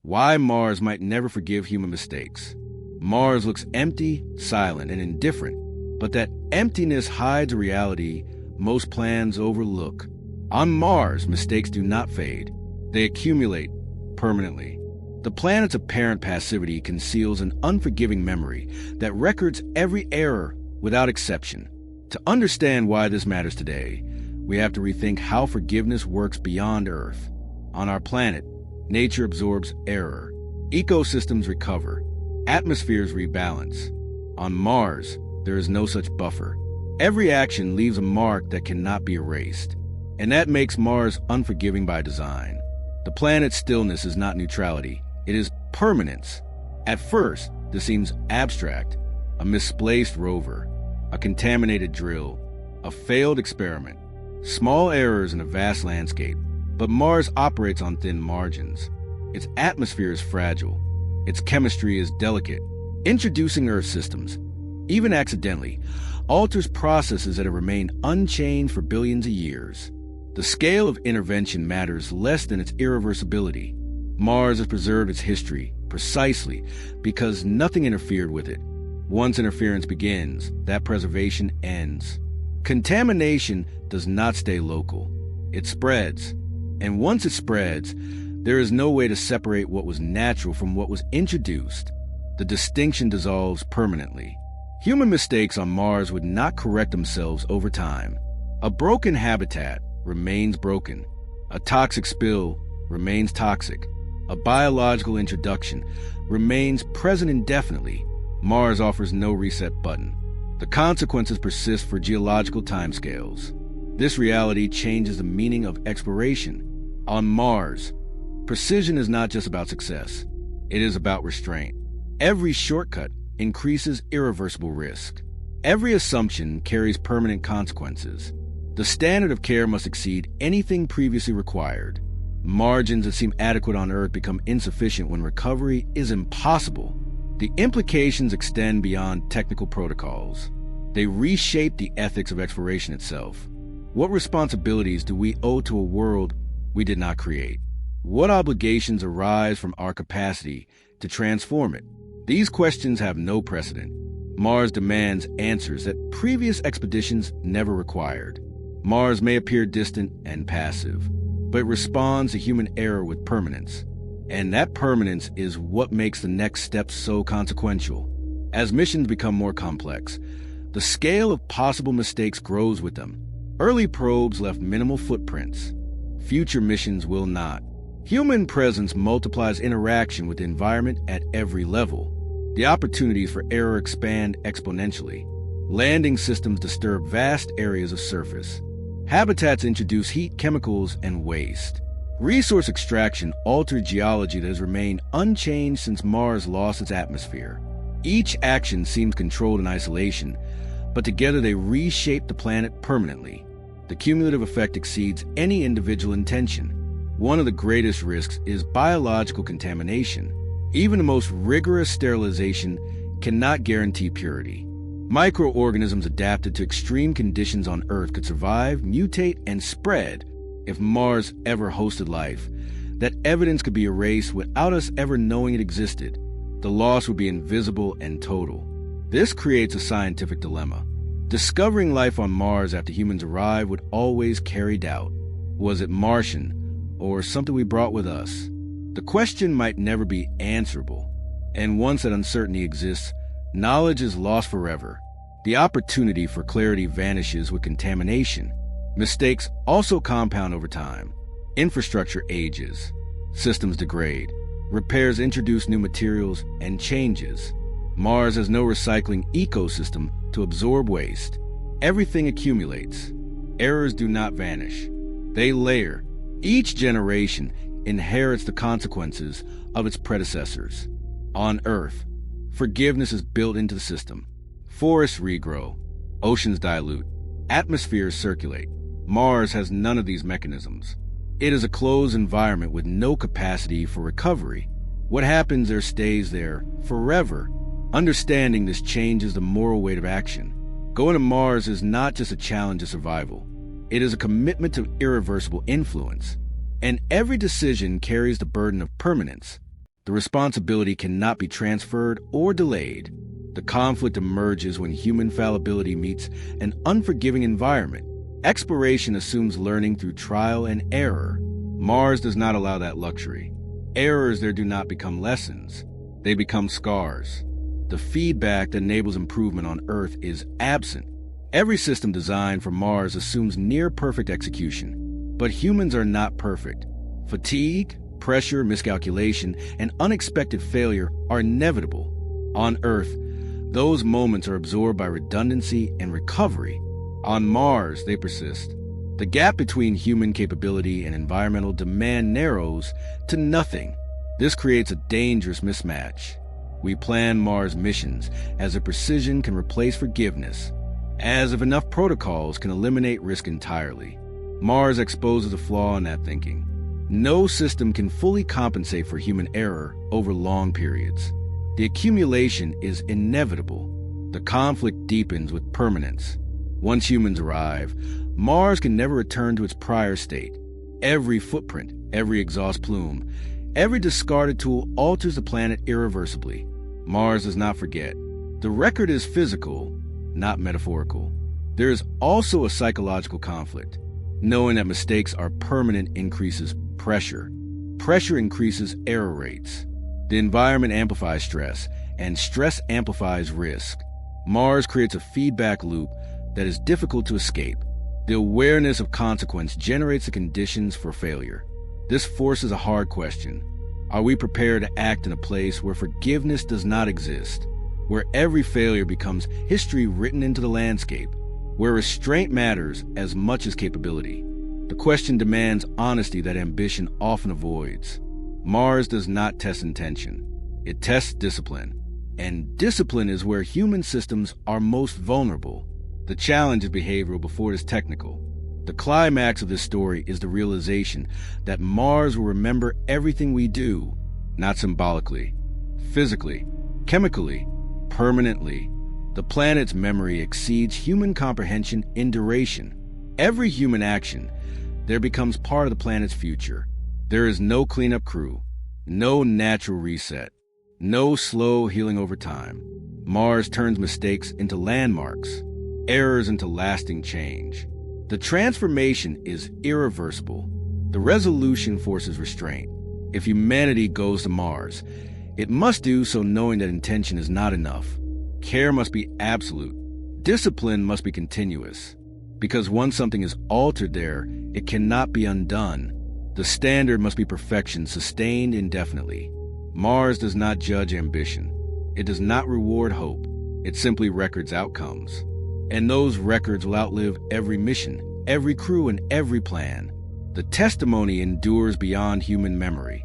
Why Mars might never forgive human mistakes. Mars looks empty, silent, and indifferent, but that emptiness hides a reality most plans overlook. On Mars, mistakes do not fade. They accumulate permanently. The planet's apparent passivity conceals an unforgiving memory that records every error without exception. To understand why this matters today, we have to rethink how forgiveness works beyond Earth. On our planet, nature absorbs error. Ecosystems recover. Atmospheres rebalance. On Mars, there is no such buffer. Every action leaves a mark that cannot be erased. And that makes Mars unforgiving by design. The planet's stillness is not neutrality. It is permanence. At first, this seems abstract. A misplaced rover, a contaminated drill, a failed experiment. Small errors in a vast landscape. But Mars operates on thin margins. Its atmosphere is fragile. Its chemistry is delicate. Introducing Earth systems, even accidentally, alters processes that have remained unchanged for billions of years. The scale of intervention matters less than its irreversibility. Mars has preserved its history precisely because nothing interfered with it. Once interference begins, that preservation ends. Contamination does not stay local. It spreads. And once it spreads, there is no way to separate what was natural from what was introduced. The distinction dissolves permanently. Human mistakes on Mars would not correct themselves over time. A broken habitat remains broken. A toxic spill remains toxic. A biological introduction remains present indefinitely. Mars offers no reset button. The consequences persist for geological timescales. This reality changes the meaning of exploration. On Mars, precision is not just about success. It is about restraint. Every shortcut increases irreversible risk. Every assumption carries permanent consequences. The standard of care must exceed anything previously required. Margins that seem adequate on Earth become insufficient when recovery is impossible. The implications extend beyond technical protocols. They reshape the ethics of exploration itself. What responsibilities do we owe to a world we did not create? What obligations arise from our capacity to transform it? These questions have no precedent. Mars demands answers that previous expeditions never required. Mars may appear distant and passive, but it responds to human error with permanence. And that permanence is what makes the next step so consequential. As missions become more complex, the scale of possible mistakes grows with them. Early probes left minimal footprints. Future missions will not. Human presence multiplies interaction with the environment at every level. The opportunities for error expand exponentially. Landing systems disturb vast areas of surface. Habitats introduce heat, chemicals, and waste. Resource extraction altered geology that has remained unchanged since Mars lost its atmosphere. Each action seems controlled in isolation, but together they reshape the planet permanently. The cumulative effect exceeds any individual intention. One of the greatest risks is biological contamination. Even the most rigorous sterilization cannot guarantee purity. Microorganisms adapted to extreme conditions on Earth could survive, mutate, and spread. If Mars ever hosted life, that evidence could be erased without us ever knowing it existed. The loss would be invisible and total. This creates a scientific dilemma. Discovering life on Mars after humans arrive would always carry doubt. Was it Martian, or something we brought with us? The question might never be answerable. And once that uncertainty exists, knowledge is lost forever. The opportunity for clarity vanishes with contamination. Mistakes also compound over time. Infrastructure ages. Systems degrade. Repairs introduce new materials and changes. Mars has no recycling ecosystem to absorb waste. Everything accumulates. Errors do not vanish. They layer. Each generation inherits the consequences of its predecessors. On Earth, forgiveness is built into the system. Forests regrow. Oceans dilute. Atmospheres circulate. Mars has none of these mechanisms. It is a closed environment with no capacity for recovery. What happens there stays there forever. Understanding this changes the moral weight of action. Going to Mars is not just a challenge of survival. It is a commitment to irreversible influence. And every decision carries the burden of permanence. The responsibility cannot be transferred or delayed. The conflict emerges when human fallibility meets an unforgiving environment. Exploration assumes learning through trial and error. Mars does not allow that luxury. Errors there do not become lessons. They become scars. The feedback that enables improvement on Earth is absent. Every system designed for Mars assumes near-perfect execution. But humans are not perfect. Fatigue, pressure, miscalculation, and unexpected failure are inevitable. On Earth, those moments are absorbed by redundancy and recovery. On Mars, they persist. The gap between human capability and environmental demand narrows to nothing. This creates a dangerous mismatch. We plan Mars missions as if precision can replace forgiveness, as if enough protocols can eliminate risk entirely. Mars exposes a flaw in that thinking. No system can fully compensate for human error over long periods. The accumulation is inevitable. The conflict deepens with permanence. Once humans arrive, Mars can never return to its prior state. Every footprint, every exhaust plume, every discarded tool alters the planet irreversibly. Mars does not forget. The record is physical, not metaphorical. There is also a psychological conflict. Knowing that mistakes are permanent increases pressure. Pressure increases error rates. The environment amplifies stress, and stress amplifies risk. Mars creates a feedback loop that is difficult to escape. The awareness of consequence generates the conditions for failure. This forces a hard question. Are we prepared to act in a place where forgiveness does not exist, where every failure becomes history written into the landscape, where restraint matters as much as capability? The question demands honesty that ambition often avoids. Mars does not test intention. It tests discipline. And discipline is where human systems are most vulnerable. The challenge is behavioral before it is technical. The climax of this story is the realization that Mars will remember everything we do, not symbolically, physically, chemically, permanently. The planet's memory exceeds human comprehension in duration. Every human action there becomes part of the planet's future. There is no cleanup crew, no natural reset, no slow healing over time. Mars turns mistakes into landmarks, errors into lasting change. The transformation is irreversible. The resolution forces restraint. If humanity goes to Mars, it must do so knowing that intention is not enough. Care must be absolute. Discipline must be continuous. Because once something is altered there, it cannot be undone. The standard must be perfection, sustained indefinitely. Mars does not judge ambition. It does not reward hope. It simply records outcomes. And those records will outlive every mission, every crew, and every plan. The testimony endures beyond human memory.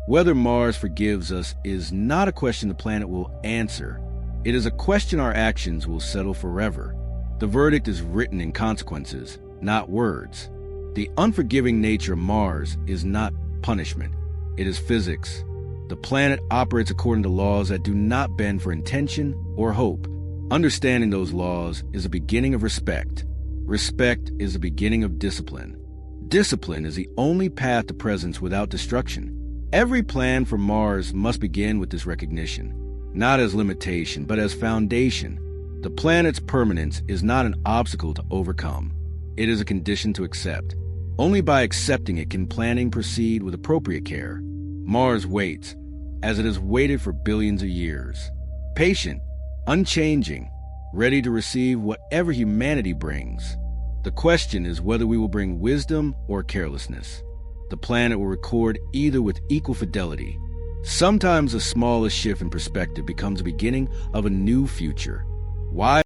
Whether Mars forgives us is not a question the planet will answer. It is a question our actions will settle forever. The verdict is written in consequences, not words. The unforgiving nature of Mars is not punishment. It is physics. The planet operates according to laws that do not bend for intention or hope. Understanding those laws is the beginning of respect. Respect is the beginning of discipline. Discipline is the only path to presence without destruction. Every plan for Mars must begin with this recognition, not as limitation, but as foundation. The planet's permanence is not an obstacle to overcome. It is a condition to accept. Only by accepting it can planning proceed with appropriate care. Mars waits, as it has waited for billions of years. Patient, unchanging, ready to receive whatever humanity brings. The question is whether we will bring wisdom or carelessness. The planet will record either with equal fidelity. Sometimes the smallest shift in perspective becomes the beginning of a new future. Why?